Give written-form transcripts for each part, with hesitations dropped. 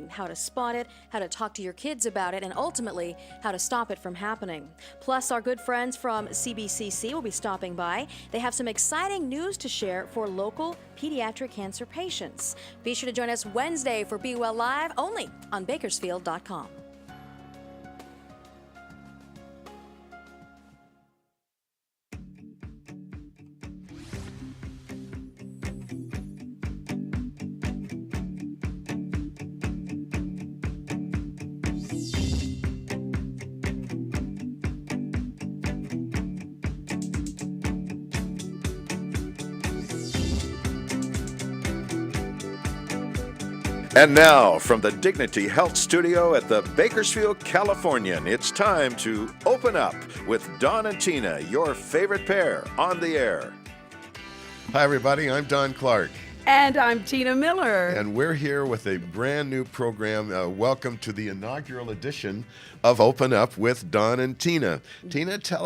how to spot it, how to talk to your kids about it, and ultimately, how to stop it from happening. Plus, our good friends from CBCC will be stopping by. They have some exciting news to share for local pediatric cancer patients. Be sure to join us Wednesday for Be Well Live, only on Bakersfield.com. And now, from the Dignity Health Studio at the Bakersfield Californian, it's time to open up with Don and Tina, your favorite pair, on the air. Hi, everybody. I'm Don Clark. And I'm Tina Miller. And we're here with a brand new program. Welcome to the inaugural edition of Open Up with Don and Tina. Tina, tell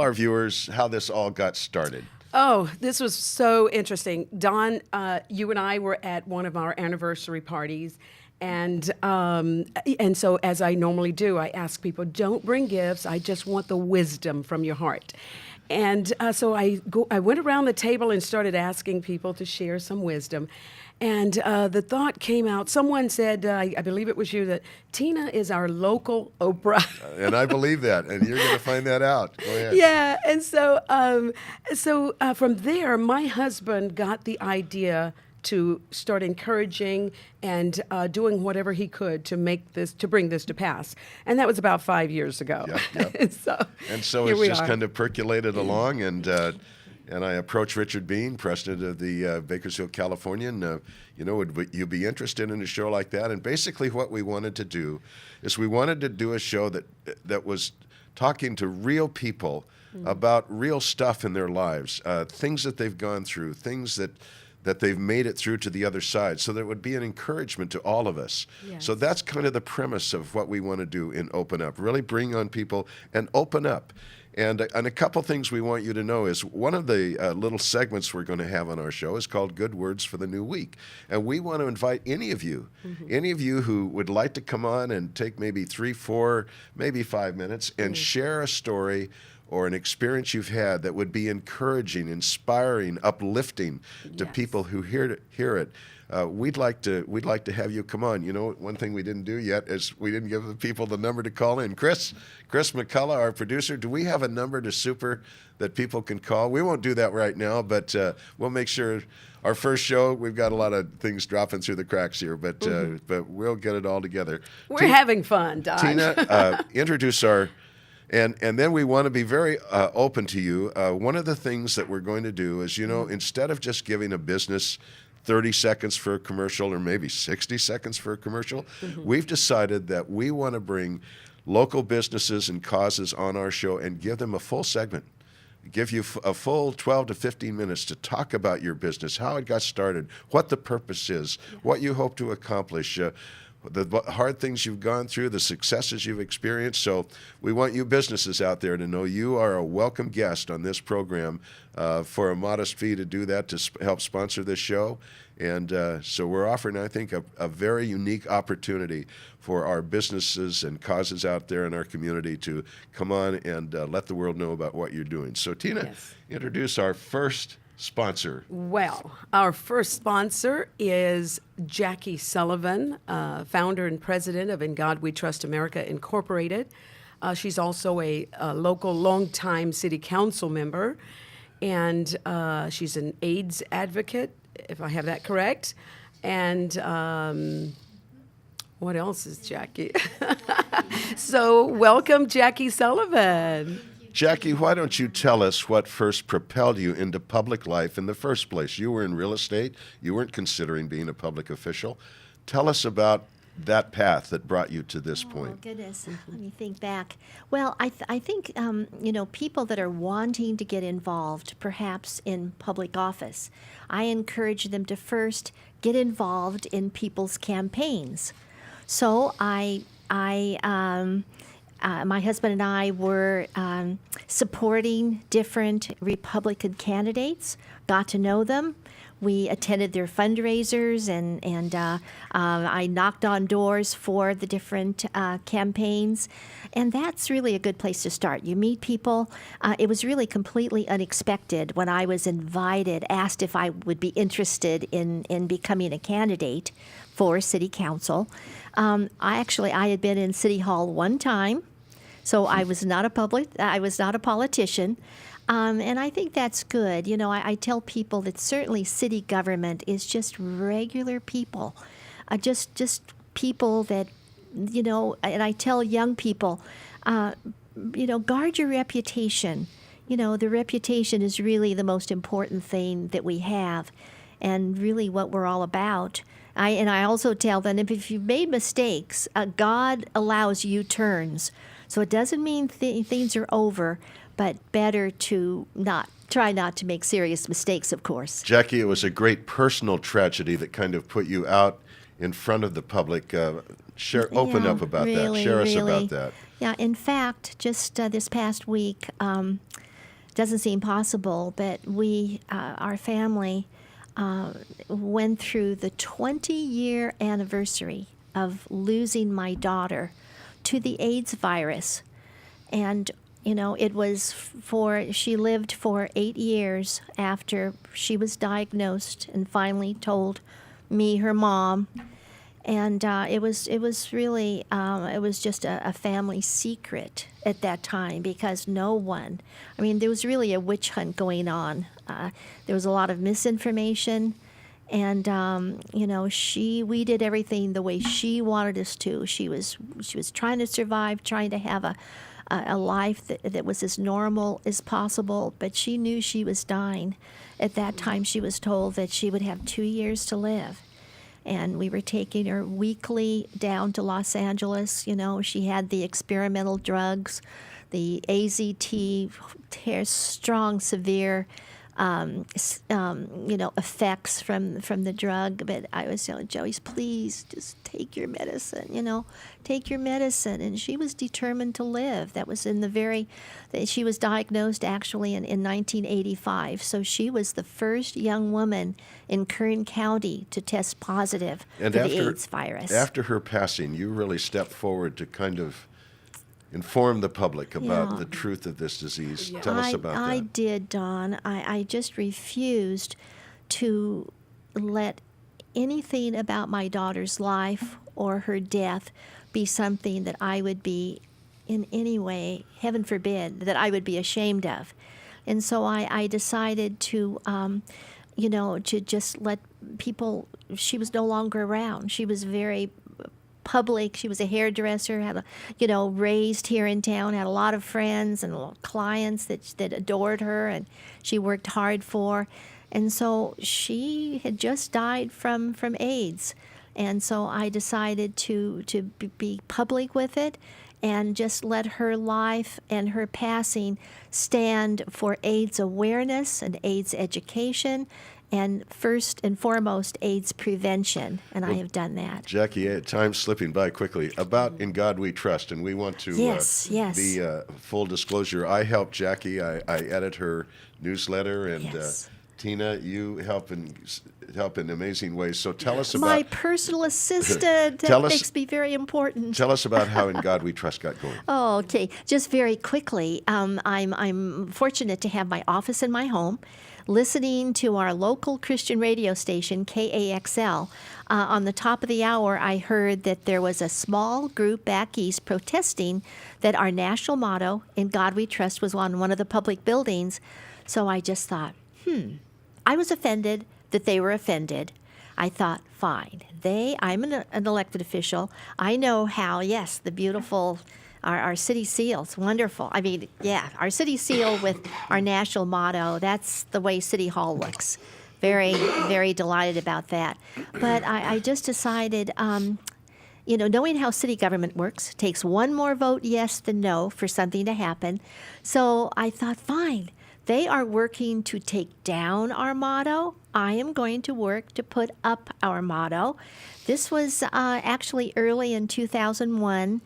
our viewers how this all got started. Oh, this was so interesting. Don, you and I were at one of our anniversary parties. And so, as I normally do, I ask people, don't bring gifts. I just want the wisdom from your heart. And so I went around the table and started asking people to share some wisdom. And the thought came out. Someone said, I believe it was you, that Tina is our local Oprah. And I believe that. And you're going to find that out. Go ahead. Yeah. And so, from there, my husband got the idea to start encouraging and doing whatever he could to bring this to pass. And that was about 5 years ago. Yep. And so it's just kind of percolated along, and I approached Richard Bean, president of the Bakersfield Californian. Would you be interested in a show like that? And basically what we wanted to do is we wanted to do a show that was talking to real people about real stuff in their lives, things that they've gone through, things that they've made it through to the other side, so that it would be an encouragement to all of us. Yes. So that's kind of the premise of what we want to do in Open Up, really bring on people and open up. And a couple things we want you to know is one of the little segments we're going to have on our show is called Good Words for the New Week. And we want to invite any of you who would like to come on and take maybe 3, 4, maybe 5 minutes and share a story or an experience you've had that would be encouraging, inspiring, uplifting to people who hear it. We'd like to have you come on. You know, one thing we didn't do yet is we didn't give the people the number to call in. Chris McCullough, our producer, do we have a number to Super that people can call? We won't do that right now, but we'll make sure. Our first show, we've got a lot of things dropping through the cracks here, but we'll get it all together. We're having fun, Don. Tina, introduce our. And then we want to be very open to you. One of the things that we're going to do is, instead of just giving a business 30 seconds for a commercial or maybe 60 seconds for a commercial, we've decided that we want to bring local businesses and causes on our show and give them a full segment. Give you a full 12 to 15 minutes to talk about your business, how it got started, what the purpose is, what you hope to accomplish, the hard things you've gone through, the successes you've experienced. So we want you businesses out there to know you are a welcome guest on this program for a modest fee to do that, to help sponsor this show. And so we're offering, I think, a very unique opportunity for our businesses and causes out there in our community to come on and let the world know about what you're doing. So Tina, introduce our first sponsor. Well, our first sponsor is Jackie Sullivan, founder and president of In God We Trust America Incorporated. She's also a local longtime city council member, and she's an AIDS advocate, if I have that correct. And what else is Jackie? So welcome, Jackie Sullivan. Jackie, why don't you tell us what first propelled you into public life in the first place? You were in real estate. You weren't considering being a public official. Tell us about that path that brought you to this point. Oh, goodness. Let me think back. Well, I think, people that are wanting to get involved, perhaps in public office, I encourage them to first get involved in people's campaigns. So my husband and I were supporting different Republican candidates, got to know them. We attended their fundraisers, and I knocked on doors for the different campaigns. And that's really a good place to start. You meet people. It was really completely unexpected when I was asked if I would be interested in becoming a candidate for city council. I had been in City Hall one time, so I was not a politician. And I think that's good. You know, I tell people that certainly city government is just regular people, just people that, you know, and I tell young people, you know, guard your reputation. You know, the reputation is really the most important thing that we have and really what we're all about. I also tell them if you've made mistakes, God allows U-turns. So it doesn't mean things are over, but better to try not to make serious mistakes, of course. Jackie, it was a great personal tragedy that kind of put you out in front of the public. Open up about that. Share us about that. Yeah, in fact, just this past week, doesn't seem possible, but our family, went through the 20-year anniversary of losing my daughter to the AIDS virus. And, you know, it was she lived for 8 years after she was diagnosed and finally told me, her mom. And it was really, it was just a family secret at that time because there was really a witch hunt going on. There was a lot of misinformation. And, you know, we did everything the way she wanted us to. She was trying to survive, trying to have a life that was as normal as possible, but she knew she was dying. At that time, she was told that she would have 2 years to live. And we were taking her weekly down to Los Angeles. You know, she had the experimental drugs, the AZT, strong, severe, you know, effects from the drug. But I was telling Joyce, please just take your medicine, you know, take your medicine. And she was determined to live. That was she was diagnosed actually in 1985. So she was the first young woman in Kern County to test positive for the AIDS virus. After her passing, you really stepped forward to kind of inform the public about the truth of this disease. Tell us about that. I did, Don. I just refused to let anything about my daughter's life or her death be something that I would be in any way, heaven forbid, that I would be ashamed of. And so I decided to, you know, to just let people, she was no longer around. She was very public. She was a hairdresser, raised here in town, had a lot of friends and clients that adored her, and she worked hard for. And so she had just died from AIDS. And so I decided to be public with it and just let her life and her passing stand for AIDS awareness and AIDS education, and first and foremost, AIDS prevention, and I have done that. Jackie, time's slipping by quickly. About In God We Trust, and we want to yes. be full disclosure. I help Jackie. I edit her newsletter, and Yes. Tina, you help in amazing ways. So tell us about my personal assistant. Tell That us- makes me very important. Tell us about how In God We Trust got going. Oh, okay. Just very quickly, I'm fortunate to have my office in my home, listening to our local Christian radio station, KAXL. On the top of the hour, I heard that there was a small group back east protesting that our national motto, In God We Trust, was on one of the public buildings. So I just thought, I was offended that they were offended. I thought, fine. I'm an elected official. I know how, yes, the beautiful, our city seal, it's wonderful. I mean, yeah, our city seal with our national motto, that's the way City Hall looks. Very, very delighted about that. But I just decided, knowing how city government works, takes one more vote yes than no for something to happen. So I thought, fine. They are working to take down our motto. I am going to work to put up our motto. This was actually early in 2001.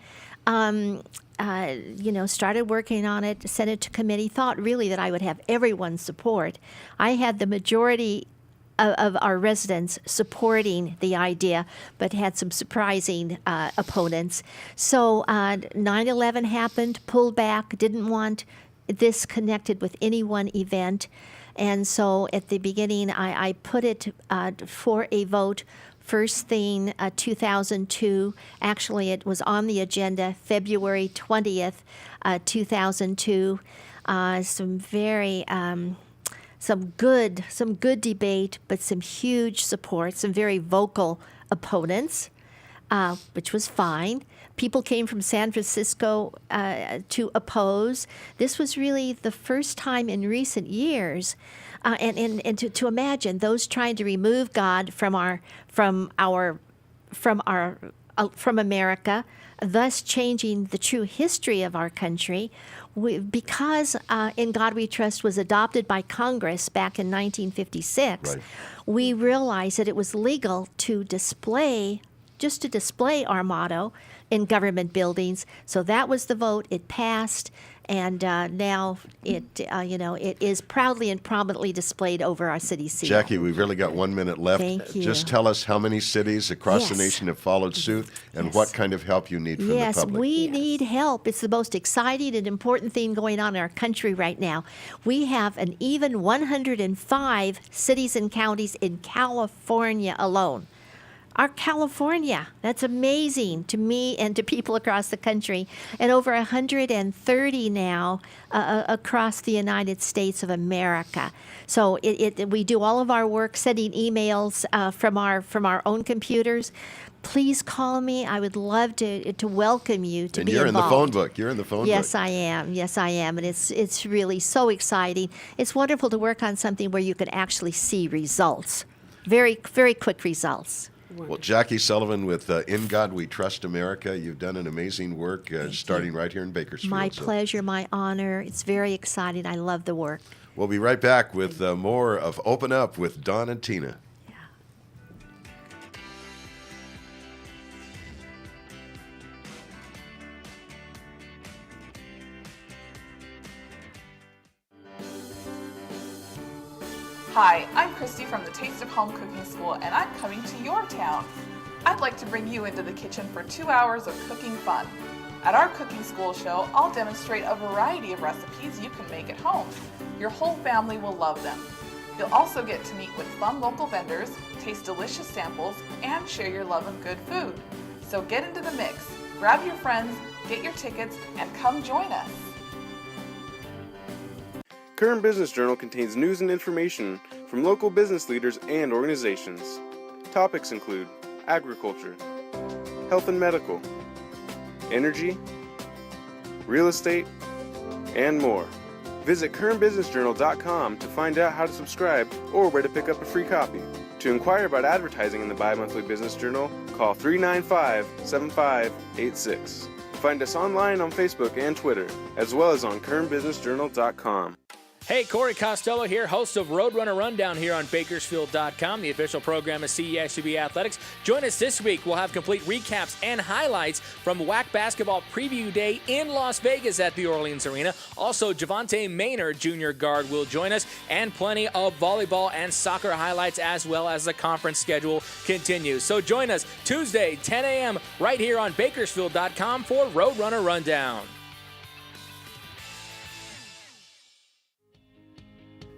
Started working on it, sent it to committee, thought really that I would have everyone's support. I had the majority of our residents supporting the idea, but had some surprising opponents. So 9/11 happened, pulled back, didn't want this connected with any one event. And so at the beginning, I put it for a vote. First thing, 2002. Actually, it was on the agenda February 20th, 2002. Some good debate, but some huge support, some very vocal opponents, which was fine. People came from San Francisco to oppose. This was really the first time in recent years, and to imagine those trying to remove God from America, thus changing the true history of our country. Because In God We Trust was adopted by Congress back in 1956, Right. we realized that it was legal to display our motto in government buildings. So that was the vote. It passed, and now it is proudly and prominently displayed over our city seal. Jackie, we've really got 1 minute left. Thank you. Just tell us how many cities across the Yes. nation have followed suit and Yes. what kind of help you need from Yes, the public. we need help. It's the most exciting and important thing going on in our country right now. We have an even 105 cities and counties in California alone. Our California, that's amazing to me and to people across the country, and over 130 now across the United States of America. So we do all of our work sending emails from our own computers. Please call me. I would love to welcome you to And be you're involved. in the phone book. You're in the phone Yes, book. I am. Yes, I am. And it's really so exciting. It's wonderful to work on something where you can actually see results, very, very quick results. Well, Jackie Sullivan with In God We Trust America, you've done an amazing work starting right here in Bakersfield. My So pleasure, my honor. It's very exciting. I love the work. we'll be right back with more of Open Up with Don and Tina. Hi, I'm Christy from the Taste of Home Cooking School, and I'm coming to your town. I'd like to bring you into the kitchen for 2 hours of cooking fun. At our cooking school show, I'll demonstrate a variety of recipes you can make at home. Your whole family will love them. You'll also get to meet with fun local vendors, taste delicious samples, and share your love of good food. So get into the mix, grab your friends, get your tickets, and come join us. Kern Business Journal contains news and information from local business leaders and organizations. Topics include agriculture, health and medical, energy, real estate, and more. Visit KernBusinessJournal.com to find out how to subscribe or where to pick up a free copy. To inquire about advertising in the Bi-Monthly Business Journal, call 395-7586. Find us online on Facebook and Twitter, as well as on KernBusinessJournal.com. Hey, Corey Costello here, host of Roadrunner Rundown here on Bakersfield.com, the official program of CESUB Athletics. Join us this week. We'll have complete recaps and highlights from WAC Basketball Preview Day in Las Vegas at the Orleans Arena. Also, Javante Maynard, junior guard, will join us, and plenty of volleyball and soccer highlights as well as the conference schedule continues. So join us Tuesday, 10 a.m. right here on Bakersfield.com for Roadrunner Rundown.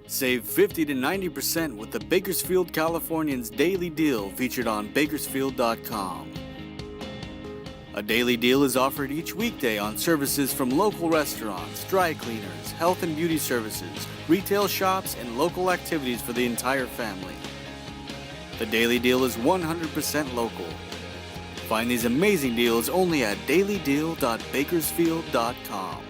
Save 50 to 90% with the Bakersfield Californians Daily Deal featured on Bakersfield.com. A daily deal is offered each weekday on services from local restaurants, dry cleaners, health and beauty services, retail shops, and local activities for the entire family. The Daily Deal is 100% local. Find these amazing deals only at dailydeal.bakersfield.com.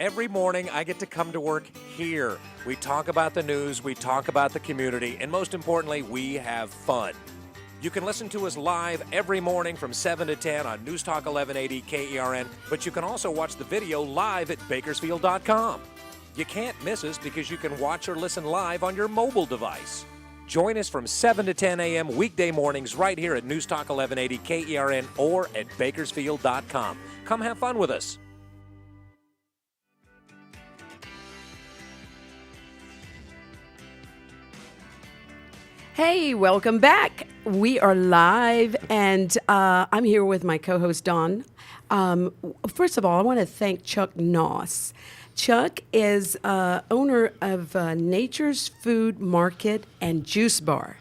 every morning I get to come to work here. We talk about the news, we talk about the community, and most importantly, we have fun. You can listen to us live every morning from 7 to 10 on News Talk 1180 KERN, but you can also watch the video live at Bakersfield.com. You can't miss us because you can watch or listen live on your mobile device. Join us from 7 to 10 a.m. weekday mornings right here at News Talk 1180 KERN or at Bakersfield.com. Come have fun with us. Hey, welcome back. We are live, and I'm here with my co-host, Dawn. First of all, I want to thank Chuck Noss. Chuck is owner of Nature's Food Market and Juice Bar,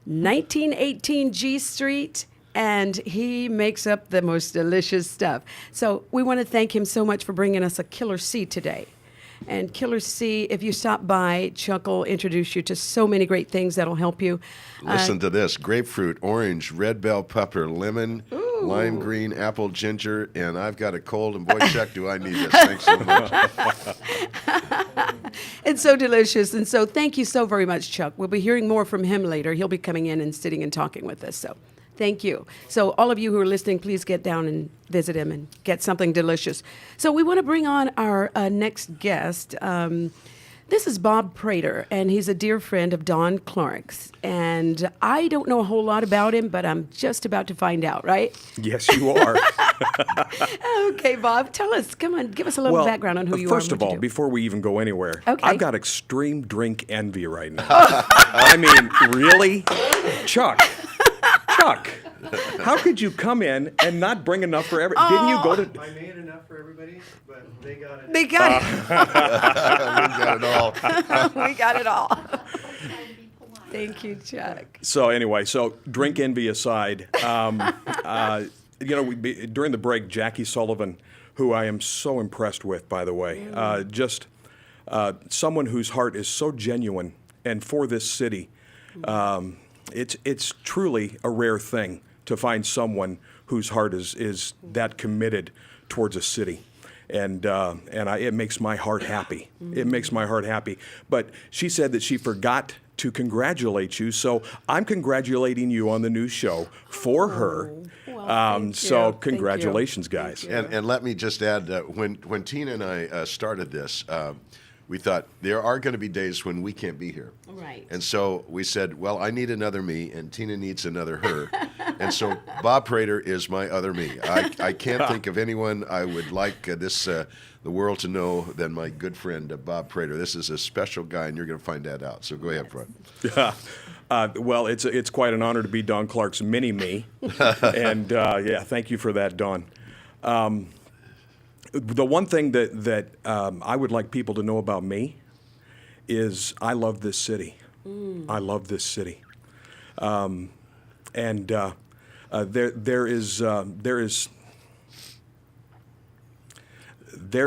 1918 G Street, and he makes up the most delicious stuff. So we want to thank him so much for bringing us a Killer C today. And Killer C, if you stop by, Chuck will introduce you to so many great things that'll help you. Listen to this: grapefruit, orange, red bell pepper, lemon, lime green, apple, ginger, and I've got a cold, and boy, Chuck, do I need this. Thanks so much. It's so delicious. And so thank you so very much, Chuck. We'll be hearing more from him later. He'll be coming in and sitting and talking with us. So thank you. So all of you who are listening, please get down and visit him and get something delicious. So we want to bring on our next guest. This is Bob Prater, and he's a dear friend of Don Clark's. And I don't know a whole lot about him, but I'm just about to find out, right? Yes, you are. Okay, Bob, tell us. Come on, give us a little background on who you are. First of all, before we even go anywhere, Okay. I've got extreme drink envy right now. I mean, really? Chuck, how could you come in and not bring enough for every? Didn't you go to? I made enough for everybody, but they got it. They got We got it all. it. We got it all. Thank you, Chuck. So anyway, drink envy aside, during the break, Jackie Sullivan, who I am so impressed with, by the way, just someone whose heart is so genuine, and for this city, it's truly a rare thing to find someone whose heart is that committed towards a city. And it makes my heart happy. It makes my heart happy. But she said that she forgot to congratulate you, so I'm congratulating you on the new show for her. So congratulations, guys. And let me just add, when Tina and I started this, we thought there are going to be days when we can't be here. Right. And so we said, well, I need another me, and Tina needs another her. And so Bob Prater is my other me. I can't think of anyone I would like the world to know than my good friend Bob Prater. This is a special guy, and you're going to find that out. So go ahead, Fred. Well, it's quite an honor to be Don Clark's mini-me. And, thank you for that, Don. The one thing that I would like people to know about me is I love this city. I love this city. There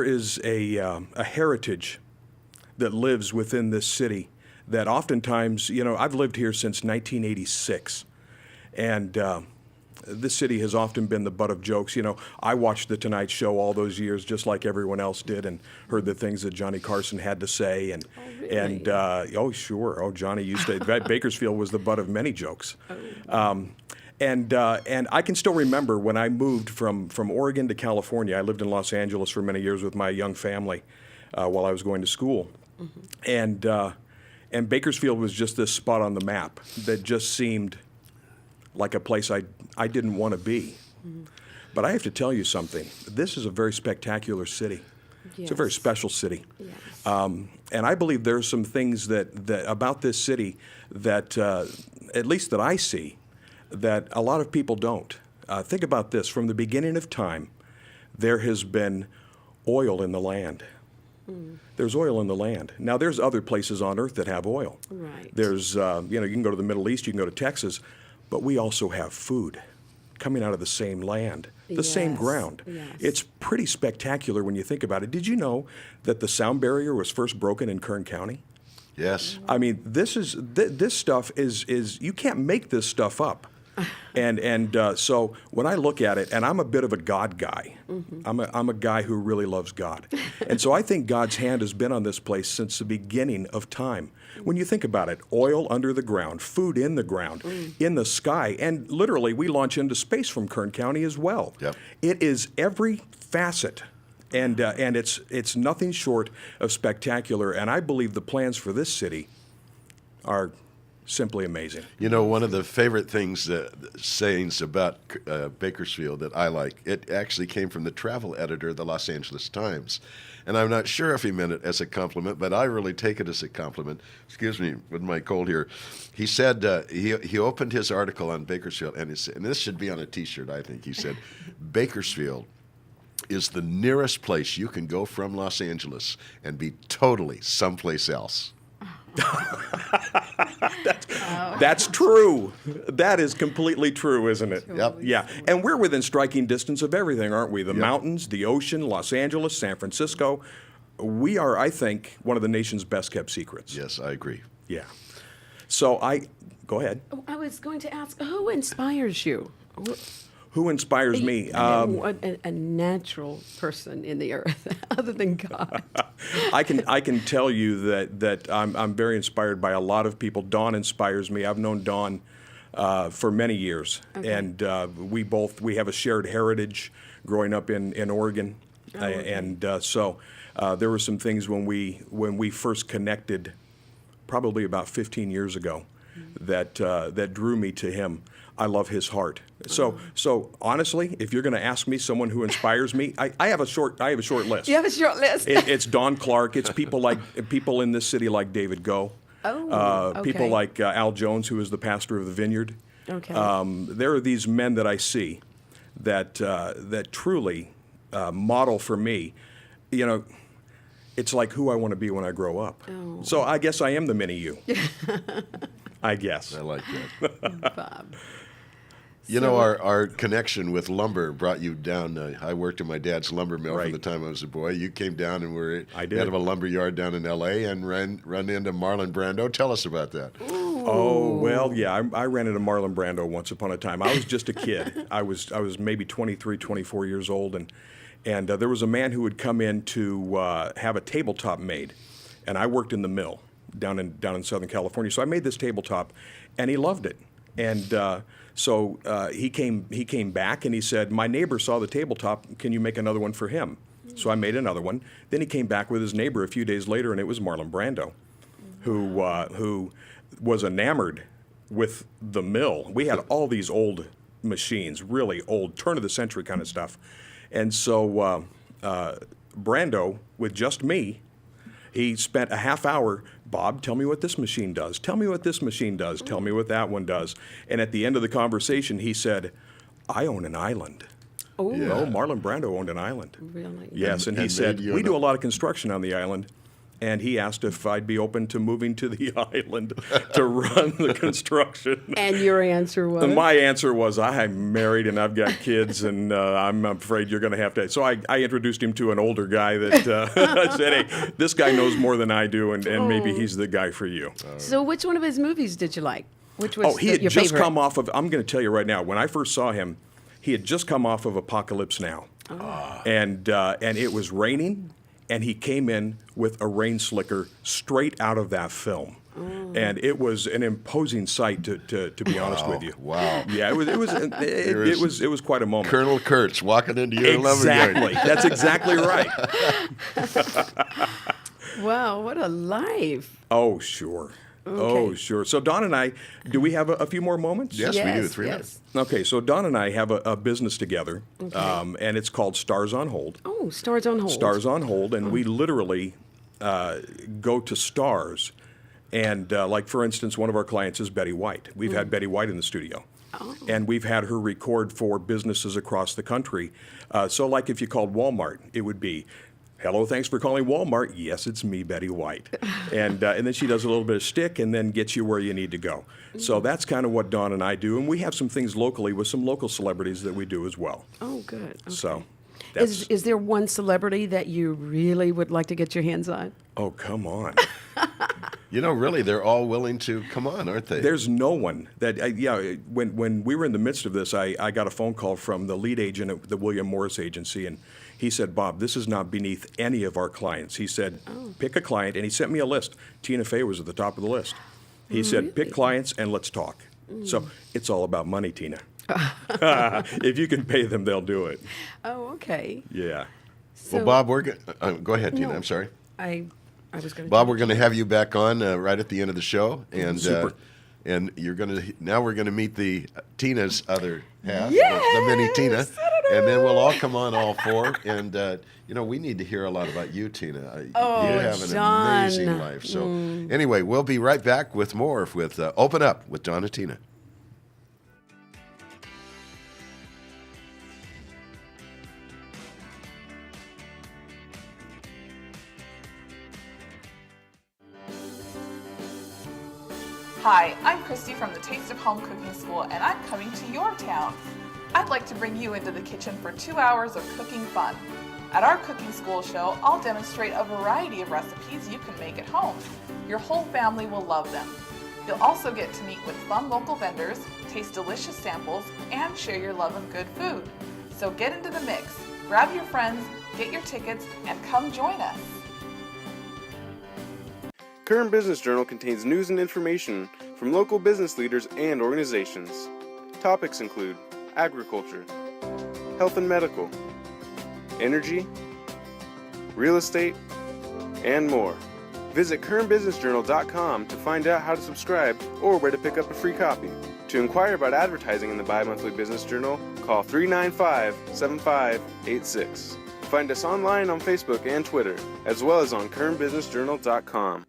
is a heritage that lives within this city that oftentimes, I've lived here since 1986, and this city has often been the butt of jokes. I watched The Tonight Show all those years, just like everyone else did, and heard the things that Johnny Carson had to say. And Johnny used to. Bakersfield was the butt of many jokes. And I can still remember when I moved from Oregon to California. I lived in Los Angeles for many years with my young family while I was going to school, and Bakersfield was just this spot on the map that just seemed like a place I didn't want to be. But I have to tell you something. This is a very spectacular city. Yes. It's a very special city. Yes. And I believe there's some things that about this city that, at least that I see, that a lot of people don't. Think about this. From the beginning of time, there has been oil in the land. There's oil in the land. Now, there's other places on earth that have oil. Right. There's, you can go to the Middle East, you can go to Texas, but we also have food coming out of the same land, the same ground. Yes. It's pretty spectacular when you think about it. Did you know that the sound barrier was first broken in Kern County? Yes. I mean, this stuff is you can't make this stuff up. And so when I look at it, and I'm a bit of a God guy. Mm-hmm. I'm a guy who really loves God. And so I think God's hand has been on this place since the beginning of time. When you think about it, oil under the ground, food in the ground, in the sky, and literally we launch into space from Kern County as well. Yep. It is every facet. And it's nothing short of spectacular. And I believe the plans for this city are simply amazing. You know, one of the favorite things, sayings about Bakersfield that I like, it actually came from the travel editor of the Los Angeles Times. And I'm not sure if he meant it as a compliment, but I really take it as a compliment. Excuse me, with my cold here. He said, he opened his article on Bakersfield, and this should be on a T-shirt, I think. He said, Bakersfield is the nearest place you can go from Los Angeles and be totally someplace else. That's true. That is completely true, isn't it? Yep. Yeah. And we're within striking distance of everything, aren't we? The mountains, the ocean, Los Angeles, San Francisco. We are, I think, one of the nation's best kept secrets. Yes, I agree. Yeah. So go ahead. Oh, I was going to ask, who inspires you? Who inspires me? A natural person in the earth, other than God. I can tell you that I'm very inspired by a lot of people. Dawn inspires me. I've known Dawn for many years, and we have a shared heritage growing up in Oregon, and so there were some things when we first connected, probably about 15 years ago, that drew me to him. I love his heart. So honestly, if you're going to ask me someone who inspires me, I have a short list. You have a short list. It's Don Clark. It's people in this city like David Go. Okay. People like Al Jones, who is the pastor of the Vineyard. Okay. There are these men that I see that truly model for me. You know, it's like who I want to be when I grow up. Oh. So I guess I am the mini you. I guess. I like that. Bob. You know, our connection with lumber brought you down. I worked in my dad's lumber mill Right. from the time I was a boy. You came down and were I did. head of a lumber yard down in L.A. and run into Marlon Brando. Tell us about that. Oh, well, yeah, I ran into Marlon Brando once upon a time. I was just a kid. I was maybe 23, 24 years old, and there was a man who would come in to have a tabletop made, and I worked in the mill down in Southern California. So I made this tabletop, and he loved it. And so he came back, and he said, "My neighbor saw the tabletop. Can you make another one for him?" So I made another one. Then he came back with his neighbor a few days later, and it was Marlon Brando, who was enamored with the mill. We had all these old machines, really old, turn of the century kind of stuff. And so Brando, with just me, he spent a half hour, "Bob, tell me what this machine does. Tell me what this machine does. Tell me what that one does." And at the end of the conversation, he said, "I own an island." Oh, Yeah. Oh, Marlon Brando owned an island. really? Yes, and he And said, made you "We an- do a lot of construction on the island." And he asked if I'd be open to moving to the island to run the construction. And your answer was? And my answer was, I'm married and I've got kids, and I'm afraid you're going to have to. So I introduced him to an older guy that said, "Hey, this guy knows more than I do, and maybe he's the guy for you." So which one of his movies did you like? Which was Oh, he had your just favorite? come off of, I'm going to tell you right now, when I first saw him, he had just come off of Apocalypse Now. And it was raining, and he came in with a rain slicker straight out of that film. And it was an imposing sight, to be honest with you. Wow. Yeah, it was quite a moment. Colonel Kurtz walking into your lumber yard. Exactly. That's exactly right. Wow, what a life. Oh, sure. Okay. Oh, sure. So Don and I, do we have a few more moments? Yes, we do. 3 minutes. Okay, so Don and I have a business together, and it's called Stars on Hold. Oh, Stars on Hold. Stars on Hold, and we literally go to stars. And like, for instance, one of our clients is Betty White. We've had Betty White in the studio. And we've had her record for businesses across the country. So like if you called Walmart, it would be, "Hello, thanks for calling Walmart. Yes, it's me, Betty White." And then she does a little bit of shtick and then gets you where you need to go. So that's kind of what Dawn and I do. And we have some things locally with some local celebrities that we do as well. Oh, good. Okay. So that's, Is there one celebrity that you really would like to get your hands on? oh, come on. You know, really, they're all willing to come on, aren't they? There's no one that, when we were in the midst of this, I got a phone call from the lead agent at the William Morris Agency, and he said, Bob, this is not beneath any of our clients. He said, pick a client, and he sent me a list. Tina Fey was at the top of the list. He said, pick clients and let's talk. So it's all about money, Tina. If you can pay them, they'll do it. Oh, okay. Yeah. So, Well, Bob, we're go ahead, Tina. No. I'm sorry. I was going to. Bob, we're going to have you back on right at the end of the show, and Super. And you're going to now we're going to meet the Tina's other half, Yes! the mini Tina, and then we'll all come on all four. And you know, we need to hear a lot about you, Tina. Oh, you have an John. amazing life. So anyway, we'll be right back with more with Open Up with Don and Tina. Hi, I'm Christy from the Taste of Home Cooking School, and I'm coming to your town. I'd like to bring you into the kitchen for 2 hours of cooking fun. At our cooking school show, I'll demonstrate a variety of recipes you can make at home. Your whole family will love them. You'll also get to meet with fun local vendors, taste delicious samples, and share your love of good food. So get into the mix, grab your friends, get your tickets, and come join us. Current Business Journal contains news and information from local business leaders and organizations. Topics include agriculture, health and medical, energy, real estate, and more. Visit currentbusinessjournal.com to find out how to subscribe or where to pick up a free copy. To inquire about advertising in the Bi-Monthly Business Journal, call 395-7586. Find us online on Facebook and Twitter, as well as on currentbusinessjournal.com.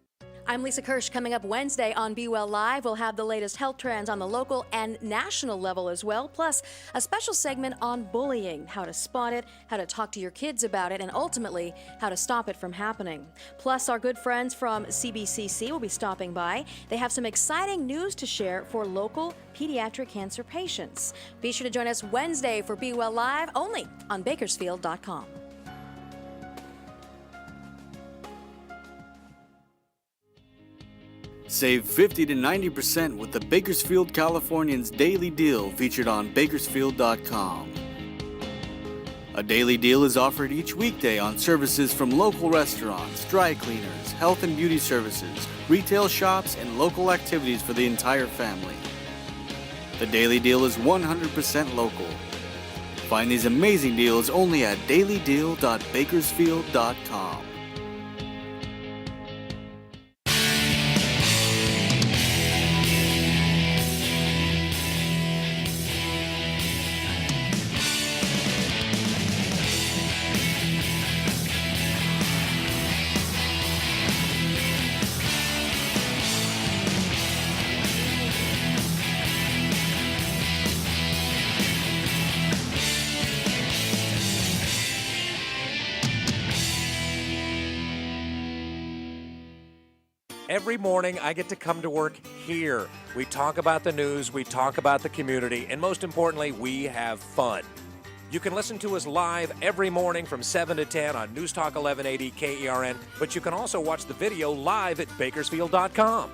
I'm Lisa Kirsch. Coming up Wednesday on Be Well Live, we'll have the latest health trends on the local and national level as well, plus a special segment on bullying, how to spot it, how to talk to your kids about it, and ultimately how to stop it from happening. Plus, our good friends from CBCC will be stopping by. They have some exciting news to share for local pediatric cancer patients. Be sure to join us Wednesday for Be Well Live, only on Bakersfield.com. Save 50 to 90% with the Bakersfield Californians Daily Deal featured on Bakersfield.com. A daily deal is offered each weekday on services from local restaurants, dry cleaners, health and beauty services, retail shops, and local activities for the entire family. The daily deal is 100% local. Find these amazing deals only at dailydeal.bakersfield.com. Every morning, I get to come to work here. We talk about the news, we talk about the community, and most importantly, we have fun. You can listen to us live every morning from 7 to 10 on News Talk 1180 KERN, but you can also watch the video live at Bakersfield.com.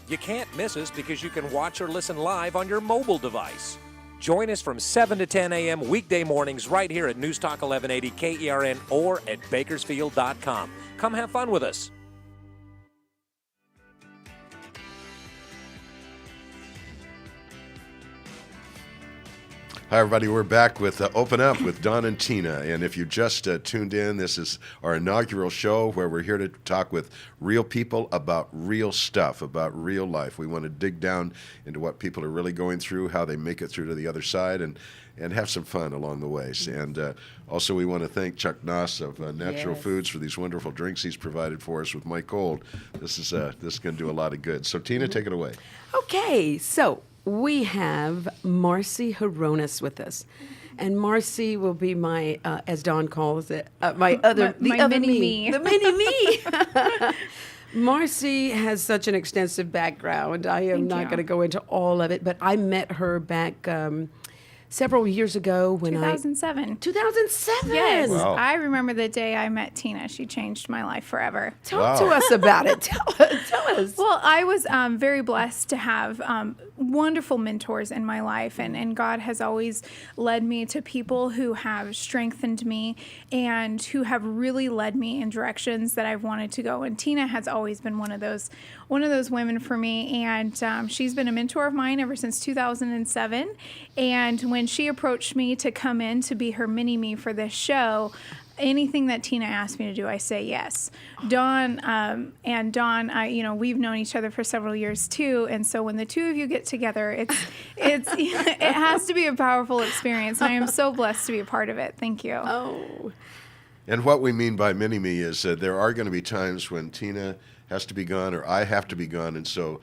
You can't miss us because you can watch or listen live on your mobile device. Join us from 7 to 10 a.m. weekday mornings right here at News Talk 1180 KERN or at Bakersfield.com. Come have fun with us. Hi, everybody. We're back with Open Up with Don and Tina. And if you just tuned in, this is our inaugural show where we're here to talk with real people about real stuff, about real life. We want to dig down into what people are really going through, how they make it through to the other side, and have some fun along the way. And also, we want to thank Chuck Noss of Natural Foods for these wonderful drinks he's provided for us with Mike Gold. This is going to do a lot of good. So, Tina, take it away. Okay, so we have Marcy Hronis with us. And Marcy will be my, as Dawn calls it, my other mini me. The mini me. Marcy has such an extensive background. I am not going to go into all of it, but I met her back several years ago when 2007. 2007. Yes, Wow. I remember the day I met Tina. She changed my life forever. Talk to us about it. Tell us. Well, I was very blessed to have wonderful mentors in my life, and God has always led me to people who have strengthened me and who have really led me in directions that I've wanted to go. And Tina has always been one of those women for me, and she's been a mentor of mine ever since 2007. And when she approached me to come in to be her mini-me for this show, anything that Tina asked me to do, I say yes. Dawn, we've known each other for several years too, and so when the two of you get together, it has to be a powerful experience, and I am so blessed to be a part of it. Thank you. Oh. And what we mean by mini-me is that there are going to be times when Tina has to be gone or I have to be gone, and so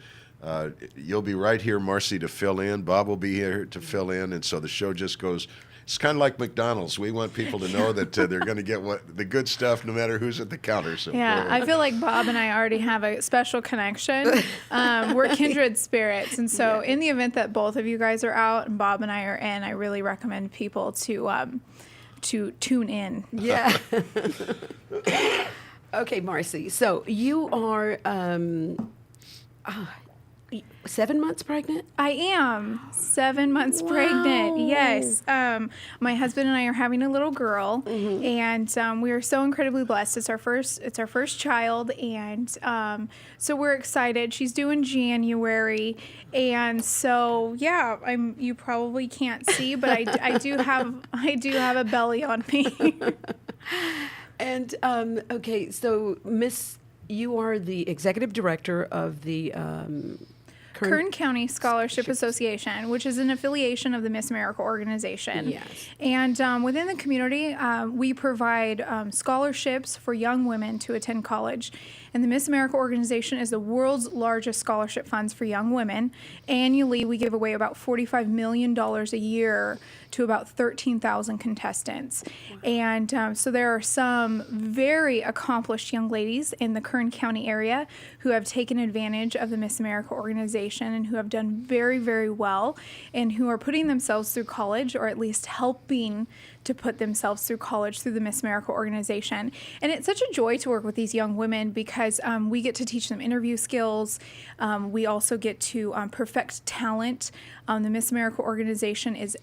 you'll be right here, Marcy, to fill in. Bob will be here to fill in, and so the show just goes. It's kind of like McDonald's. We want people to know that they're going to get the good stuff no matter who's at the counter. So yeah, I feel like Bob and I already have a special connection. We're kindred spirits. And so in the event that both of you guys are out and Bob and I are in, I really recommend people to tune in. Yeah. Okay, Marcy. So you are 7 months pregnant? I am 7 months pregnant. Yes. My husband and I are having a little girl, and we are so incredibly blessed. It's our first child, and so we're excited. She's due in January, and so yeah, you probably can't see, but I do have a belly on me. And okay, so Miss, you are the executive director of the Kern County Scholarship Association, which is an affiliation of the Miss America organization. Yes. And within the community, we provide scholarships for young women to attend college. And the Miss America organization is the world's largest scholarship funds for young women. Annually, we give away about $45 million a year to about 13,000 contestants. And so there are some very accomplished young ladies in the Kern County area who have taken advantage of the Miss America organization and who have done very, very well and who are putting themselves through college, or at least helping to put themselves through college through the Miss America organization. And it's such a joy to work with these young women because we get to teach them interview skills. We also get to perfect talent. The Miss America organization is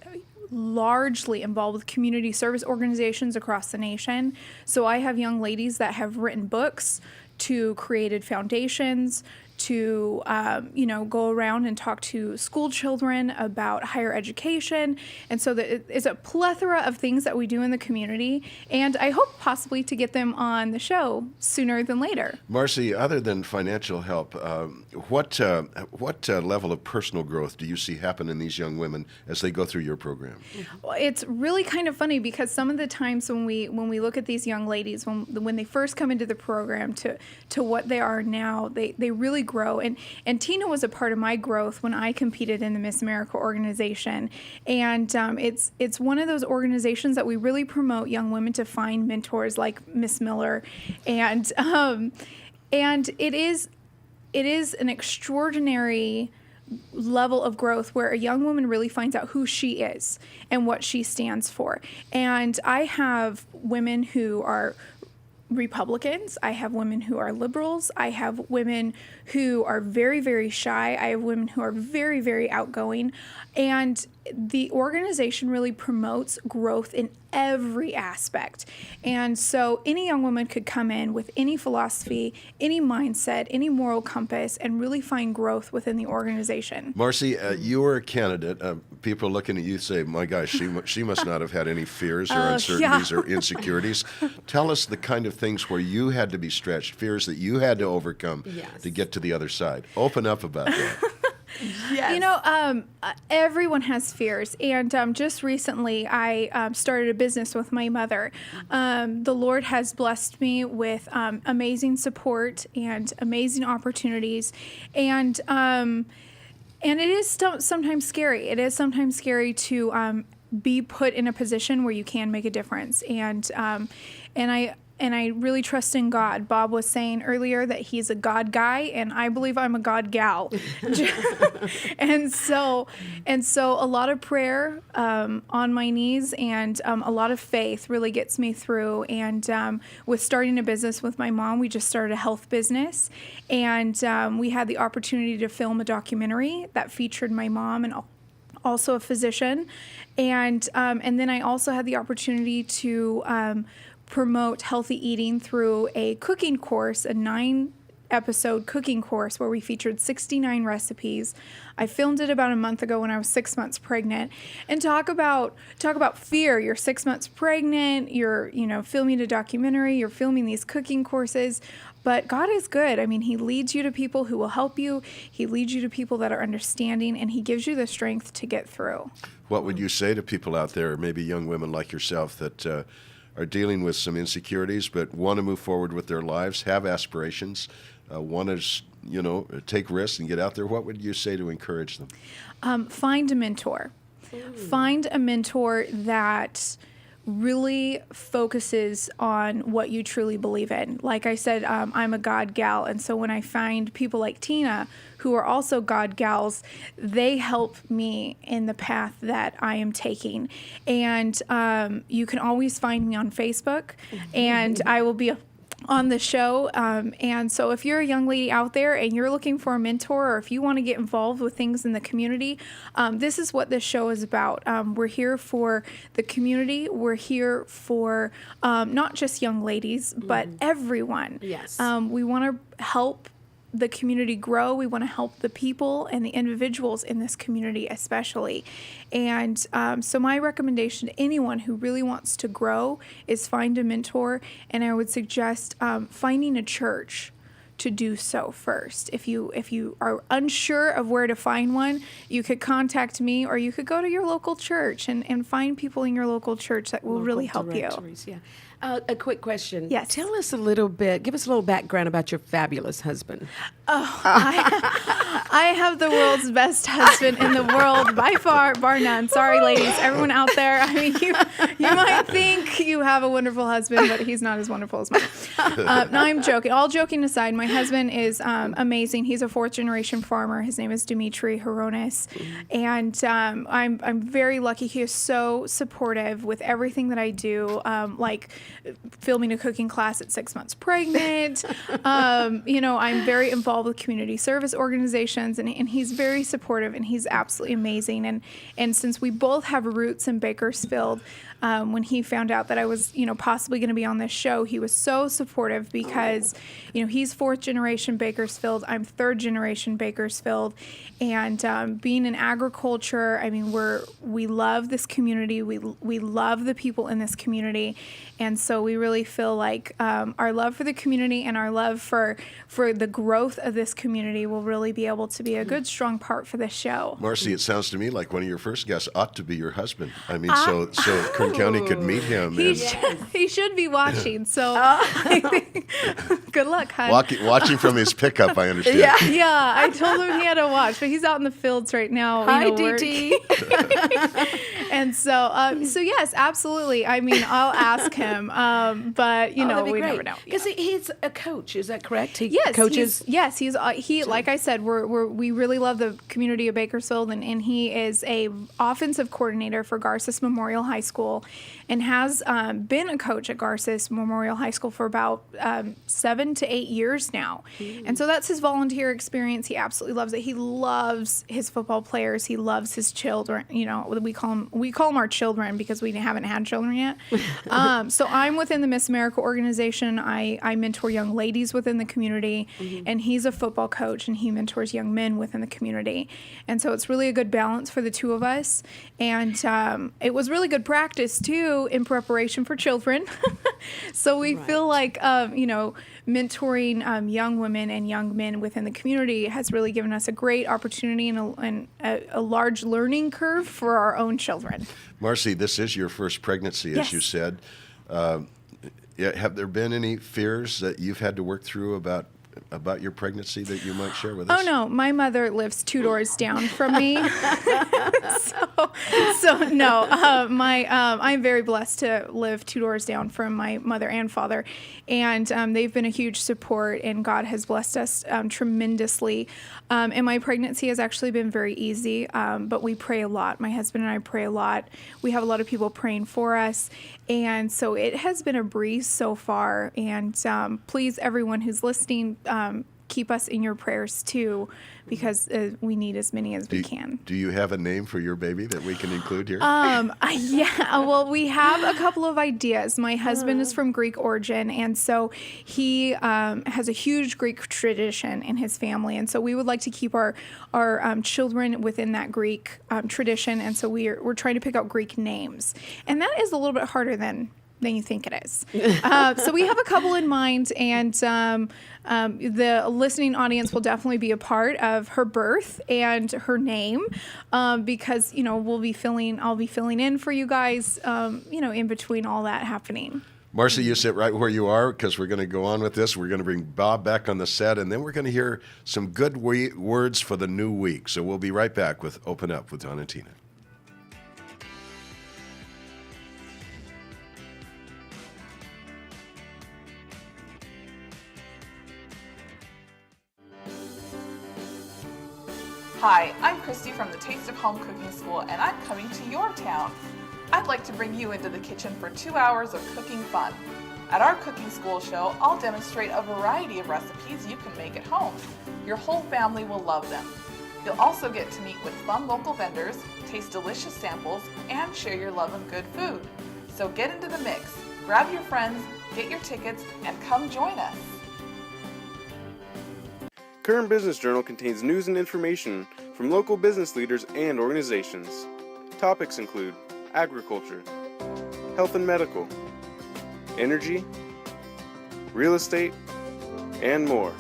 largely involved with community service organizations across the nation. So I have young ladies that have written books, to created foundations, to go around and talk to school children about higher education. And so it's a plethora of things that we do in the community, and I hope possibly to get them on the show sooner than later. Marcy, other than financial help, what level of personal growth do you see happen in these young women as they go through your program? Well, it's really kind of funny because some of the times when we look at these young ladies, when they first come into the program to what they are now, they really grow. And Tina was a part of my growth when I competed in the Miss America organization. And it's one of those organizations that we really promote young women to find mentors like Miss Miller. And it is an extraordinary level of growth where a young woman really finds out who she is and what she stands for. And I have women who are Republicans. I have women who are liberals. I have women who are very, very shy. I have women who are very, very outgoing. And the organization really promotes growth in every aspect. And so any young woman could come in with any philosophy, any mindset, any moral compass, and really find growth within the organization. Marcy, you were a candidate. People looking at you say, my gosh, she must not have had any fears or uncertainties or insecurities. Tell us the kind of things where you had to be stretched, fears that you had to overcome to get to the other side. Open up about that. Yes. You know, everyone has fears. And just recently, I started a business with my mother. The Lord has blessed me with amazing support and amazing opportunities. And it is sometimes scary. It is sometimes scary to be put in a position where you can make a difference. And I really trust in God. Bob was saying earlier that he's a God guy, and I believe I'm a God gal. and so a lot of prayer on my knees and a lot of faith really gets me through. And with starting a business with my mom, we just started a health business, and we had the opportunity to film a documentary that featured my mom and also a physician, and then I also had the opportunity to promote healthy eating through a cooking course, a 9-episode cooking course where we featured 69 recipes. I filmed it about a month ago when I was 6 months pregnant. And talk about fear. You're 6 months pregnant. You're filming a documentary. You're filming these cooking courses. But God is good. I mean, He leads you to people who will help you. He leads you to people that are understanding, and He gives you the strength to get through. What would you say to people out there, maybe young women like yourself, that are dealing with some insecurities but want to move forward with their lives, have aspirations, want to, take risks and get out there? What would you say to encourage them? Find a mentor. Find a mentor that really focuses on what you truly believe in. Like I said, I'm a God gal, and so when I find people like Tina who are also God gals, they help me in the path that I am taking. And you can always find me on Facebook, and I will be on the show. And so if you're a young lady out there and you're looking for a mentor, or if you want to get involved with things in the community, this is what this show is about. We're here for the community. We're here for not just young ladies, but everyone. Yes. We want to help the community grow. We want to help the people and the individuals in this community especially. And so my recommendation to anyone who really wants to grow is find a mentor, and I would suggest finding a church to do so first. If you are unsure of where to find one, you could contact me, or you could go to your local church and find people in your local church that will really help you. Yeah. A quick question. Yes. Tell us a little bit, give us a little background about your fabulous husband. Oh, I have the world's best husband in the world by far, bar none. Sorry, ladies, everyone out there. I mean, you might think you have a wonderful husband, but he's not as wonderful as mine. No, I'm joking. All joking aside, my husband is amazing. He's a 4th-generation farmer. His name is Dimitri Horonis, and I'm very lucky. He is so supportive with everything that I do, like filming a cooking class at 6 months pregnant. I'm very involved with community service organizations, and he's very supportive, and he's absolutely amazing. And since we both have roots in Bakersfield, when he found out that I was, possibly going to be on this show, he was so supportive because, he's 4th-generation Bakersfield. I'm 3rd-generation Bakersfield. And being in agriculture, I mean, we love this community. We love the people in this community. And so we really feel like our love for the community and our love for the growth of this community will really be able to be a good, strong part for this show. Marcy, it sounds to me like one of your first guests ought to be your husband. I mean, so Kern County could meet him. He should be watching. So good luck, hon. Watching from his pickup, I understand. Yeah, I told him he had to watch, but he's out in the fields right now. Hi, DT. And so yes, absolutely. I mean, I'll ask him, but we never know. Because he's a coach, is that correct? He Yes, coaches. He like I said, we really love the community of Bakersfield, and he is a offensive coordinator for Garces Memorial High School, and has been a coach at Garces Memorial High School for about 7 to 8 years now. And so that's his volunteer experience. He absolutely loves it. He loves his football players. He loves his children. We call them our children because we haven't had children yet. So I'm within the Miss America organization. I mentor young ladies within the community, and he's a football coach, and he mentors young men within the community. And so it's really a good balance for the two of us. And it was really good practice too in preparation for children. So we feel like mentoring young women and young men within the community has really given us a great opportunity and a large learning curve for our own children. Marcy, this is your first pregnancy, as you said. Have there been any fears that you've had to work through about about your pregnancy that you might share with us? Oh no, my mother lives 2 doors down from me. so no, I'm very blessed to live 2 doors down from my mother and father, and they've been a huge support, and God has blessed us tremendously. And my pregnancy has actually been very easy, but we pray a lot. My husband and I pray a lot. We have a lot of people praying for us, and so it has been a breeze so far. And please, everyone who's listening, keep us in your prayers too, because we need as many as we can. Do you have a name for your baby that we can include here? Yeah, well, we have a couple of ideas. My husband is from Greek origin, and so he has a huge Greek tradition in his family, and so we would like to keep our children within that Greek tradition, and so we're trying to pick out Greek names, and that is a little bit harder than you think it is. So we have a couple in mind, and the listening audience will definitely be a part of her birth and her name, because I'll be filling in for you guys, in between all that happening. Marcy, you sit right where you are because we're going to go on with this. We're going to bring Bob back on the set, and then we're going to hear some good words for the new week. So we'll be right back with Open Up with Don and Tina. Hi, I'm Christy from the Taste of Home Cooking School, and I'm coming to your town. I'd like to bring you into the kitchen for 2 hours of cooking fun. At our cooking school show, I'll demonstrate a variety of recipes you can make at home. Your whole family will love them. You'll also get to meet with fun local vendors, taste delicious samples, and share your love of good food. So get into the mix, grab your friends, get your tickets, and come join us. Current Business Journal contains news and information from local business leaders and organizations. Topics include agriculture, health and medical, energy, real estate, and more.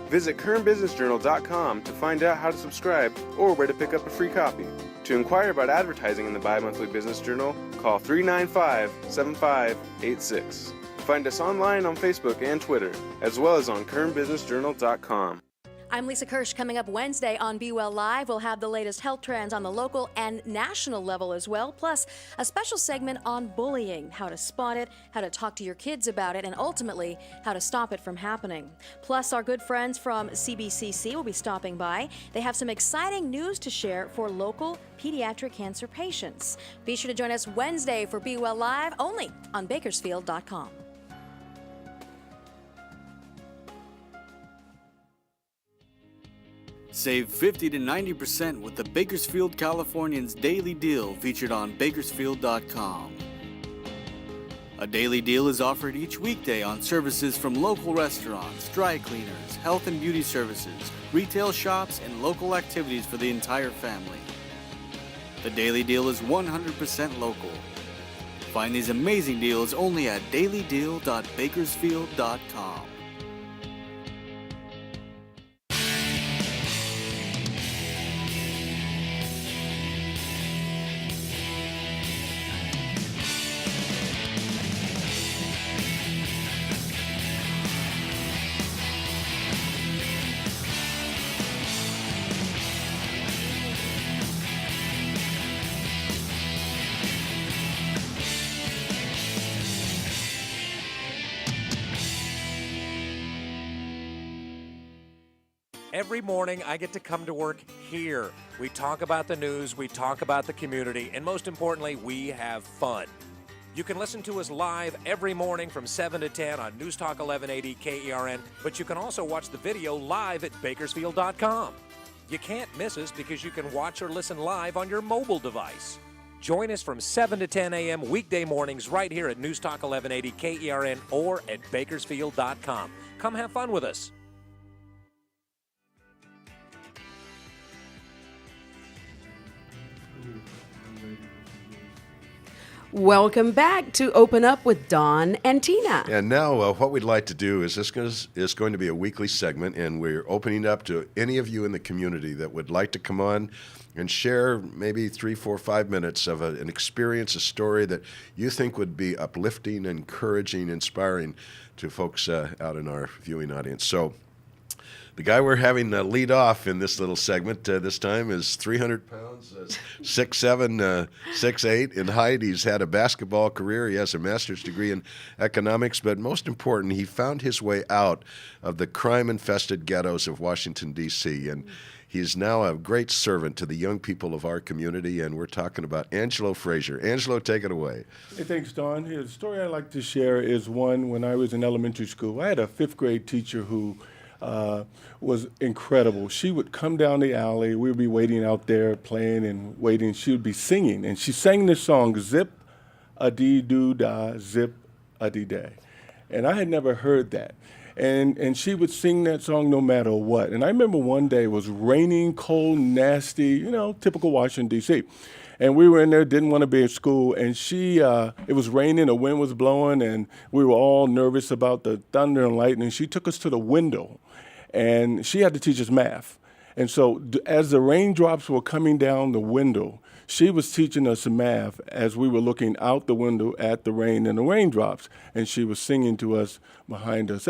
Visit currentbusinessjournal.com to find out how to subscribe or where to pick up a free copy. To inquire about advertising in the Bi-Monthly Business Journal, call 395-7586. Find us online on Facebook and Twitter, as well as on currentbusinessjournal.com. I'm Lisa Kirsch. Coming up Wednesday on Be Well Live, we'll have the latest health trends on the local and national level as well, plus a special segment on bullying, how to spot it, how to talk to your kids about it, and ultimately how to stop it from happening. Plus, our good friends from CBCC will be stopping by. They have some exciting news to share for local pediatric cancer patients. Be sure to join us Wednesday for Be Well Live, only on Bakersfield.com. Save 50 to 90% with the Bakersfield Californians Daily Deal featured on Bakersfield.com. A daily deal is offered each weekday on services from local restaurants, dry cleaners, health and beauty services, retail shops, and local activities for the entire family. The daily deal is 100% local. Find these amazing deals only at dailydeal.bakersfield.com. Every morning, I get to come to work here. We talk about the news, we talk about the community, and most importantly, we have fun. You can listen to us live every morning from 7 to 10 on News Talk 1180 KERN, but you can also watch the video live at Bakersfield.com. You can't miss us because you can watch or listen live on your mobile device. Join us from 7 to 10 a.m. weekday mornings right here at News Talk 1180 KERN or at Bakersfield.com. Come have fun with us. Welcome back to Open Up with Don and Tina. And now what we'd like to do is this is going to be a weekly segment, and we're opening up to any of you in the community that would like to come on and share maybe 3, 4, 5 minutes of an experience, a story that you think would be uplifting, encouraging, inspiring to folks out in our viewing audience. So The guy we're having lead off in this little segment this time is 300 pounds, 6'7", 6'8" in height. He's had a basketball career. He has a master's degree in economics. But most important, he found his way out of the crime-infested ghettos of Washington, D.C., and he's now a great servant to the young people of our community, and we're talking about Angelo Frazier. Angelo, take it away. Hey, thanks, Don. The story I'd like to share is one when I was in elementary school. I had a fifth grade teacher who was incredible. She would come down the alley. We would be waiting out there playing and waiting. She would be singing, and she sang this song, Zip a dee doo da, zip a dee day. And I had never heard that. And she would sing that song no matter what. And I remember one day it was raining, cold, nasty, you know, typical Washington, D.C. And we were in there, didn't want to be at school, and it was raining, the wind was blowing, and we were all nervous about the thunder and lightning. She took us to the window, and she had to teach us math. And so as the raindrops were coming down the window, she was teaching us math as we were looking out the window at the rain and the raindrops, and she was singing to us behind us.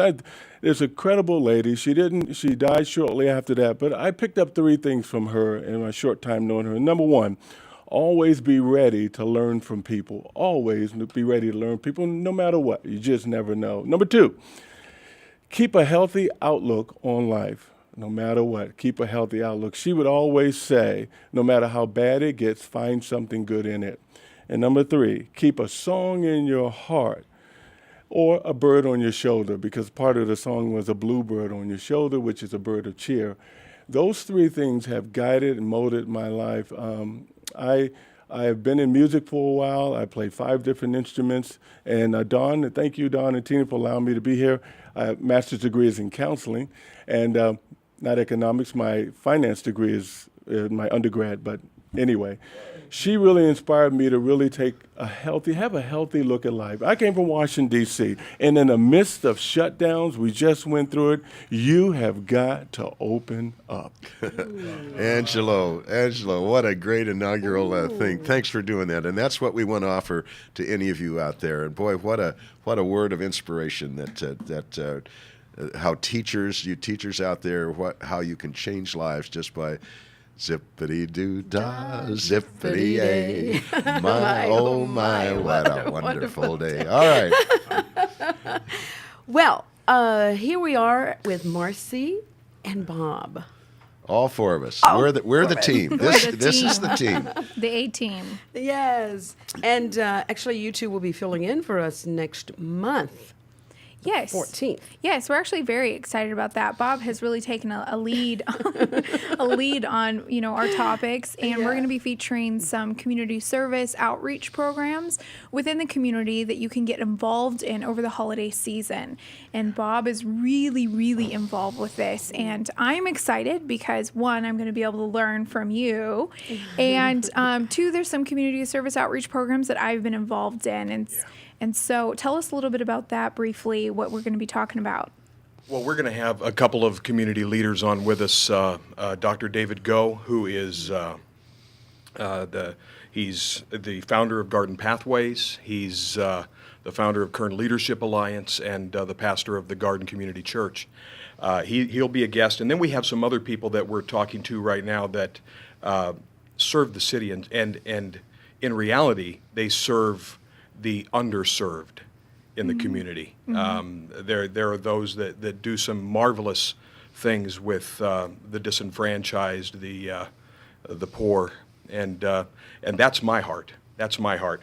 There's a credible lady. She died shortly after that, but I picked up 3 things from her in my short time knowing her. Number one, always be ready to learn from people. Always be ready to learn people, no matter what. You just never know. Number 2, keep a healthy outlook on life. No matter what, keep a healthy outlook. She would always say, no matter how bad it gets, find something good in it. And number 3, keep a song in your heart or a bird on your shoulder, because part of the song was a bluebird on your shoulder, which is a bird of cheer. Those 3 things have guided and molded my life. I have been in music for a while. I play 5 different instruments. And Don, thank you, Don and Tina, for allowing me to be here. Master's degree is in counseling, and not economics. My finance degree is my undergrad, but anyway. She really inspired me to really have a healthy look at life. I came from Washington, D.C., and in the midst of shutdowns, we just went through it, you have got to open up. Angelo, what a great inaugural thing. Thanks for doing that. And that's what we want to offer to any of you out there. And boy, what a word of inspiration that how you teachers out there, how you can change lives just by zippity-doo-dah, zippity-yay. My, oh my, what a wonderful day. All right. Well, here we are with Marcy and Bob. All 4 of us. We're the team. This is the team. The A-team. Yes. And actually, you two will be filling in for us next month. Yes. 14th. Yes, we're actually very excited about that. Bob has really taken a lead on, our topics, and we're going to be featuring some community service outreach programs within the community that you can get involved in over the holiday season. And Bob is really, really involved with this, and I'm excited because 1, I'm going to be able to learn from you, and 2, there's some community service outreach programs that I've been involved in, and so tell us a little bit about that briefly, what we're going to be talking about. Well, we're going to have a couple of community leaders on with us. Dr. David Go, who is he's the founder of Garden Pathways. He's the founder of Kern Leadership Alliance and the pastor of the Garden Community Church. He'll be a guest. And then we have some other people that we're talking to right now that serve the city. And in reality, they serve the underserved in the community. There are those that do some marvelous things with the disenfranchised, the poor, and that's my heart. That's my heart.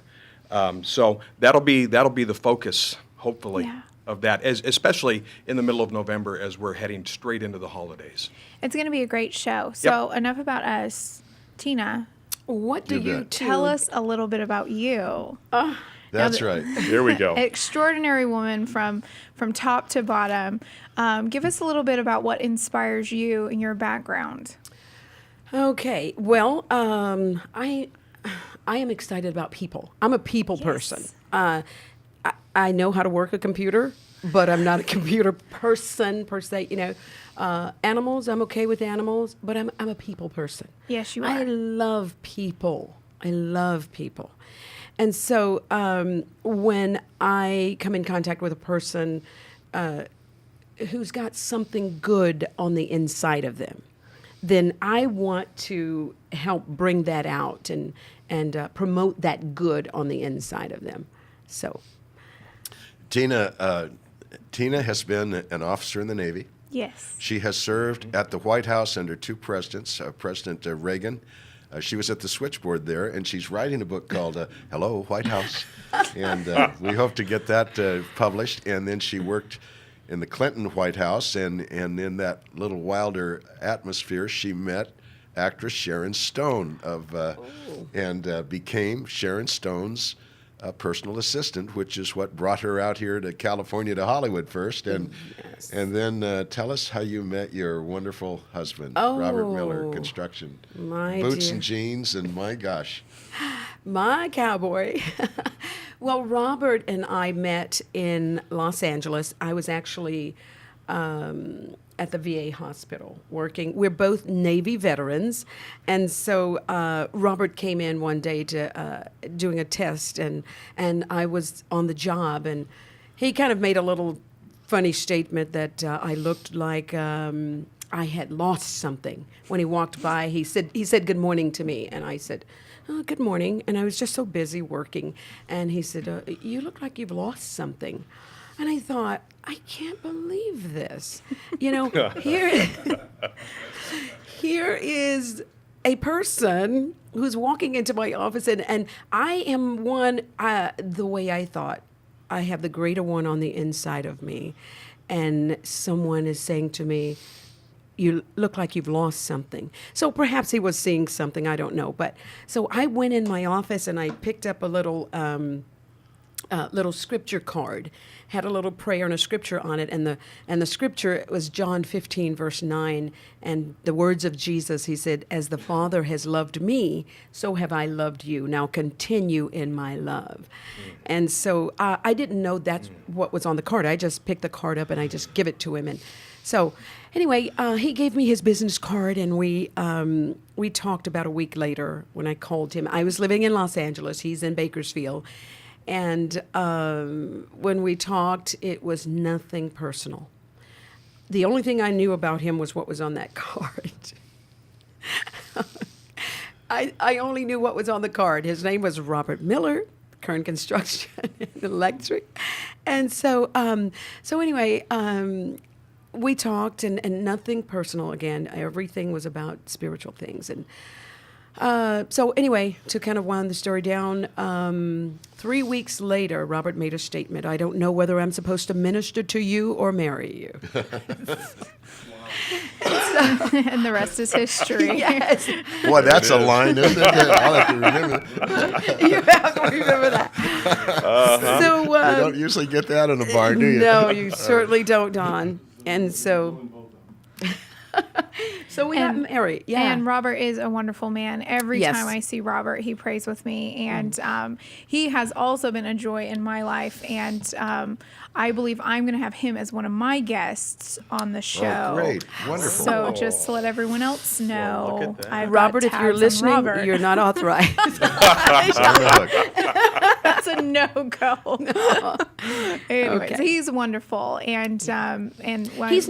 So that'll be the focus, hopefully, of that, especially in the middle of November as we're heading straight into the holidays. It's going to be a great show. So enough about us. Tina, what do you tell us a little bit about you? That's right. Here we go. Extraordinary woman from top to bottom. Give us a little bit about what inspires you and your background. Okay. Well, I am excited about people. I'm a people person. I know how to work a computer, but I'm not a computer person per se. Animals, I'm okay with animals, but I'm a people person. Yes, you are. I love people. And so when I come in contact with a person, who's got something good on the inside of them, then I want to help bring that out and promote that good on the inside of them. So, Tina has been an officer in the Navy. Yes. She has served at the White House under two presidents, President Reagan. She was at the switchboard there, and she's writing a book called Hello, White House. And we hope to get that published. And then she worked in the Clinton White House, and in that little wilder atmosphere, she met actress Sharon Stone and became Sharon Stone's personal assistant, which is what brought her out here to California, to Hollywood first. And then tell us how you met your wonderful husband, Robert Miller, construction. My Boots dear. and jeans, and my gosh. My cowboy. Well, Robert and I met in Los Angeles. I was actually at the VA hospital working. We're both Navy veterans. And so Robert came in one day to doing a test, and I was on the job. And he kind of made a little funny statement that I looked like I had lost something. When he walked by, he said good morning to me. And I said, oh, good morning. And I was just so busy working. And he said, you look like you've lost something. And I thought, I can't believe this. You know, here is a person who's walking into my office, and I am one, the way I thought, I have the greater one on the inside of me. And someone is saying to me, you look like you've lost something. So perhaps he was seeing something, I don't know. But so I went in my office and I picked up a little scripture card, had a little prayer and a scripture on it, and the scripture was John 15 verse 9, and the words of Jesus. He said, "As the Father has loved me, so have I loved you. Now continue in my love." And so I didn't know that's what was on the card. I just picked the card up and I just give it to him. And so anyway, he gave me his business card, and we talked about a week later when I called him. I was living in Los Angeles. He's in Bakersfield. And when we talked, it was nothing personal. The only thing I knew about him was what was on that card. I only knew what was on the card. His name was Robert Miller, Kern Construction and Electric. And so anyway, we talked, and nothing personal again. Everything was about spiritual things. And so anyway, to kind of wind the story down, 3 weeks later, Robert made a statement. I don't know whether I'm supposed to minister to you or marry you. And the rest is history. Yes. Boy, that's a line, isn't it? I'll have to remember that. You have to remember that. So, you don't usually get that in a bar, do you? No, you certainly don't, Don. And so... So we got married. Yeah. And Robert is a wonderful man. Every Yes. time I see Robert, he prays with me. And he has also been a joy in my life. And I believe I'm going to have him as one of my guests on the show. Oh, great. Wonderful. So just to let everyone else know, look at that. I've got Robert, if you're tabs on listening, Robert. you're not authorized. That's a no-go. Anyways, Okay. he's wonderful. And He's I'm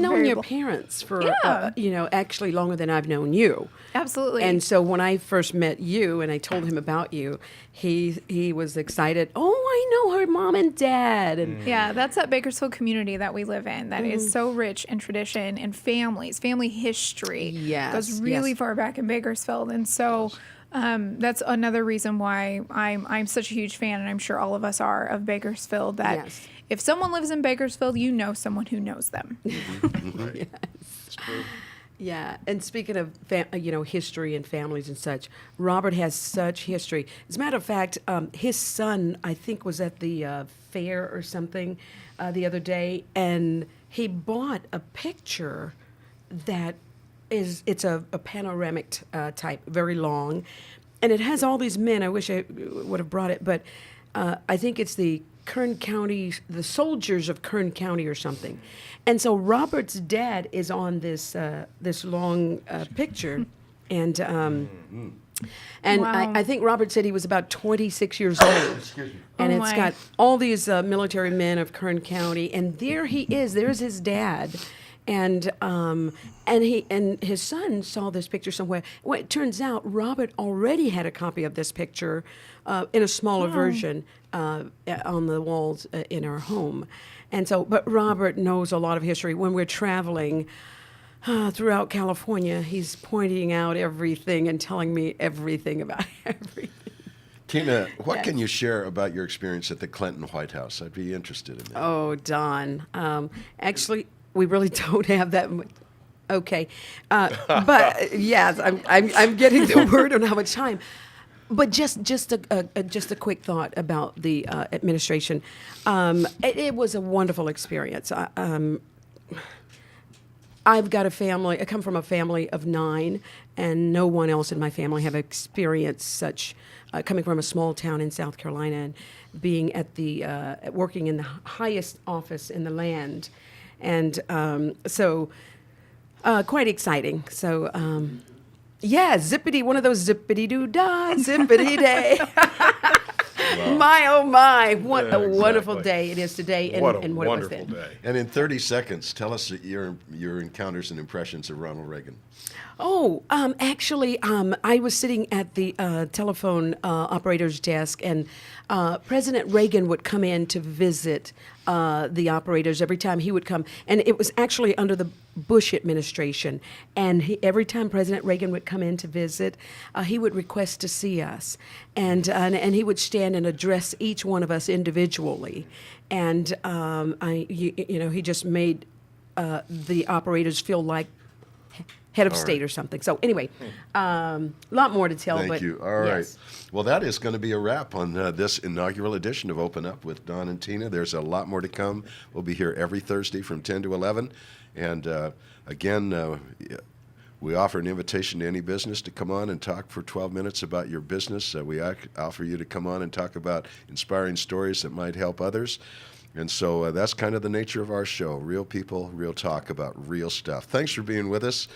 known very your bl- parents for, Yeah. actually longer than I've known you. Absolutely. And so when I first met you and I told him about you, he was excited. Oh, I know her mom and dad. And Yeah, that's that Bakersfield community that we live in that is so rich in tradition and family history. Yes, Goes really yes. far back in Bakersfield. And so that's another reason why I'm such a huge fan, and I'm sure all of us are, of Bakersfield, that Yes. if someone lives in Bakersfield, you know someone who knows them. Yeah, and speaking of history and families and such, Robert has such history. As a matter of fact, his son, I think, was at the fair or something the other day, and he bought a picture that it's a panoramic type, very long, and it has all these men. I wish I would have brought it, but I think it's the Kern County, the soldiers of Kern County or something. And so Robert's dad is on this long picture, and And Wow. I think Robert said he was about 26 years old. And Oh, it's my. got all these military men of Kern County, and there he is. There's his dad, and his son saw this picture somewhere. Well, it turns out Robert already had a copy of this picture in a smaller version on the walls in our home, and so. But Robert knows a lot of history. When we're traveling throughout California, he's pointing out everything and telling me everything about everything. Tina, what can you share about your experience at the Clinton White House? I'd be interested in that. Oh, Don. Actually, we really don't have that much. Okay, but yes, I'm getting the word on how much time. But just a quick thought about the administration. It was a wonderful experience. I've got a family. I come from a family of 9, and no one else in my family have experienced such. Coming from a small town in South Carolina and being at the working in the highest office in the land, and so quite exciting. So yeah, zippity, one of those zippity doo dah, zippity day. My oh my! What a wonderful day it is today, and what it was then. day. And in 30 seconds, tell us your encounters and impressions of Ronald Reagan. Oh, actually, I was sitting at the telephone operator's desk, and President Reagan would come in to visit the operators every time he would come. And it was actually under the Bush administration. And every time President Reagan would come in to visit, he would request to see us. And he would stand and address each one of us individually. And, he just made the operators feel like head of state or something. So anyway, a lot more to tell. Thank you. All right. yes. Well, that is going to be a wrap on this inaugural edition of Open Up with Don and Tina. There's a lot more to come. We'll be here every Thursday from 10 to 11. And again, we offer an invitation to any business to come on and talk for 12 minutes about your business. We offer you to come on and talk about inspiring stories that might help others. And so that's kind of the nature of our show. Real people, real talk about real stuff. Thanks for being with us.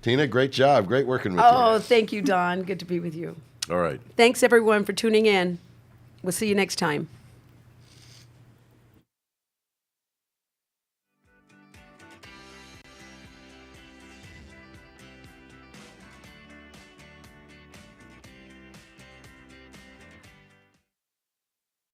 Tina, great job. Great working with you. Oh, thank you, Don. Good to be with you. All right. Thanks, everyone, for tuning in. We'll see you next time.